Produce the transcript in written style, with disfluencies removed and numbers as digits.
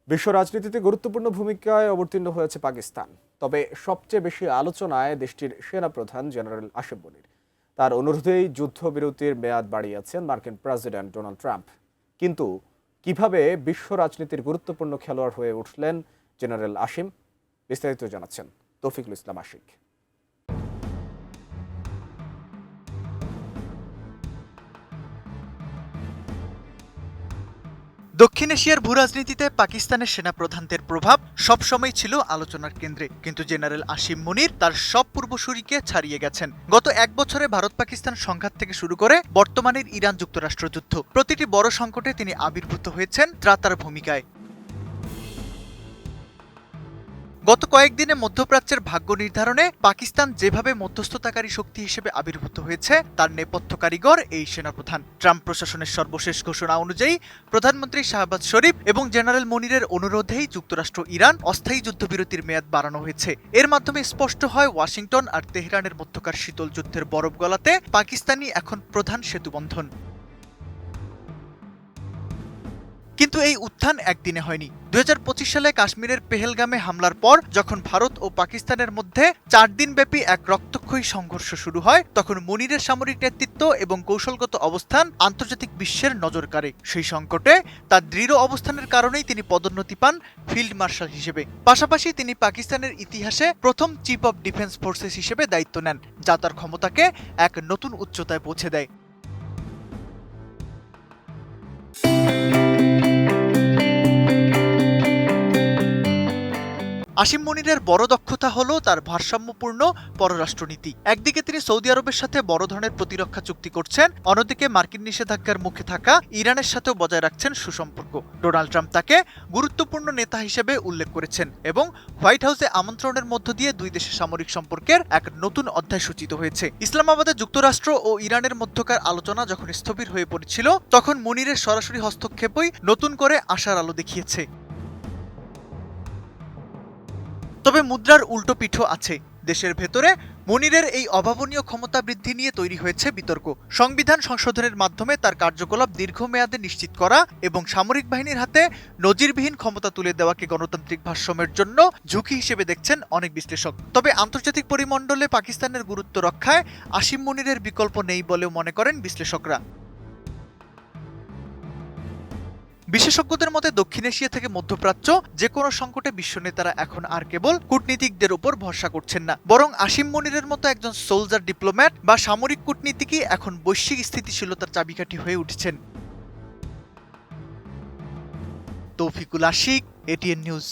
বিশ্ব রাজনীতিতে গুরুত্বপূর্ণ ভূমিকায় অবতীর্ণ হয়েছে পাকিস্তান। তবে সবচেয়ে বেশি আলোচনায় দেশটির সেনাপ্রধান জেনারেল আসিফ মনির। তার অনুরোধেই যুদ্ধবিরতির মেয়াদ বাড়িয়েছেন মার্কিন প্রেসিডেন্ট ডোনাল্ড ট্রাম্প। কিন্তু কিভাবে বিশ্ব রাজনীতির গুরুত্বপূর্ণ খেলোয়াড় হয়ে উঠলেন জেনারেল আসিম? বিস্তারিত জানাচ্ছেন তৌফিকুল ইসলাম আশিক। দক্ষিণ এশিয়ার ভূরাজনীতিতে পাকিস্তানের সেনাপ্রধানদের প্রভাব সবসময় ছিল আলোচনার কেন্দ্রে, কিন্তু জেনারেল আসিম মুনির তার সব পূর্বসূরিকে ছাড়িয়ে গেছেন। গত এক বছরে ভারত পাকিস্তান সংঘাত থেকে শুরু করে বর্তমানের ইরান যুক্তরাষ্ট্র যুদ্ধ, প্রতিটি বড় সংকটে তিনি আবির্ভূত হয়েছেন ত্রাতার ভূমিকায়। গত কয়েকদিনে মধ্যপ্রাচ্যের ভাগ্য নির্ধারণে পাকিস্তান যেভাবে মধ্যস্থতাকারী শক্তি হিসেবে আবির্ভূত হয়েছে তার নেপথ্য কারিগর এই সেনাপ্রধান। ট্রাম্প প্রশাসনের সর্বশেষ ঘোষণা অনুযায়ী প্রধানমন্ত্রী শাহবাজ শরীফ এবং জেনারেল মনিরের অনুরোধেই যুক্তরাষ্ট্র ইরান অস্থায়ী যুদ্ধবিরতির মেয়াদ বাড়ানো হয়েছে। এর মাধ্যমে স্পষ্ট হয় ওয়াশিংটন আর তেহরানের মধ্যকার শীতল যুদ্ধের বরফ গলাতে পাকিস্তানই এখন প্রধান সেতুবন্ধন। কিন্তু এই উত্থান একদিনে হয়নি। 2025 সালে কাশ্মীরের পেহেলগামে হামলার পর যখন ভারত ও পাকিস্তানের মধ্যে 4 দিনব্যাপী এক রক্তক্ষয়ী সংঘর্ষ শুরু হয়, তখন মনিরের সামরিক নেতৃত্ব এবং কৌশলগত অবস্থান আন্তর্জাতিক বিশ্বের নজর কাড়ে। সেই সংকটে তার দৃঢ় অবস্থানের কারণেই তিনি পদোন্নতি পান ফিল্ড মার্শাল হিসেবে। পাশাপাশি তিনি পাকিস্তানের ইতিহাসে প্রথম চিফ অব ডিফেন্স ফোর্সেস হিসেবে দায়িত্ব নেন, যা তার ক্ষমতাকে এক নতুন উচ্চতায় পৌঁছে দেয়। আসিম মনিরের বড় দক্ষতা হলো তার ভারসাম্যপূর্ণ পররাষ্ট্রনীতি। একদিকে তিনি সৌদি আরবের সাথে বড় ধরনের প্রতিরক্ষা চুক্তি করছেন, অন্যদিকে মার্কিন নিষেধাজ্ঞার মুখে থাকা ইরানের সাথেও বজায় রাখছেন সুসম্পর্ক। ডোনাল্ড ট্রাম্প তাকে গুরুত্বপূর্ণ নেতা হিসেবে উল্লেখ করেছেন এবং হোয়াইট হাউসে আমন্ত্রণের মধ্য দিয়ে দুই দেশের সামরিক সম্পর্কের এক নতুন অধ্যায় সূচিত হয়েছে। ইসলামাবাদে যুক্তরাষ্ট্র ও ইরানের মধ্যকার আলোচনা যখন স্থবির হয়ে পড়েছিল, তখন মনিরের সরাসরি হস্তক্ষেপই নতুন করে আশার আলো দেখিয়েছে। তবে মুদ্রার উল্টো পিঠও আছে। দেশের ভেতরে মনিরের এই অভাবনীয় ক্ষমতা বৃদ্ধি নিয়ে তৈরি হয়েছে বিতর্ক। সংবিধান সংশোধনের মাধ্যমে তার কার্যকলাপ দীর্ঘমেয়াদে নিশ্চিত করা এবং সামরিক বাহিনীর হাতে নজিরবিহীন ক্ষমতা তুলে দেওয়াকে গণতান্ত্রিক ভারসাম্যের জন্য ঝুঁকি হিসেবে দেখছেন অনেক বিশ্লেষক। তবে আন্তর্জাতিক পরিমণ্ডলে পাকিস্তানের গুরুত্ব রক্ষায় আসিম মনিরের বিকল্প নেই বলেও মনে করেন বিশ্লেষকরা। বিশেষজ্ঞদের মতে দক্ষিণ এশিয়া থেকে মধ্যপ্রাচ্য যে কোনো সংকটে বিশ্ব নেতারা এখন আর কেবল কূটনীতিকদের উপর ভরসা করছেন না, বরং আসিম মনিরের মতো একজন সোলজার ডিপ্লোম্যাট বা সামরিক কূটনীতিকই এখন বৈশ্বিক স্থিতিশীলতার চাবিকাঠি হয়ে উঠেছেন। Toufiqul Ashik, ATN news.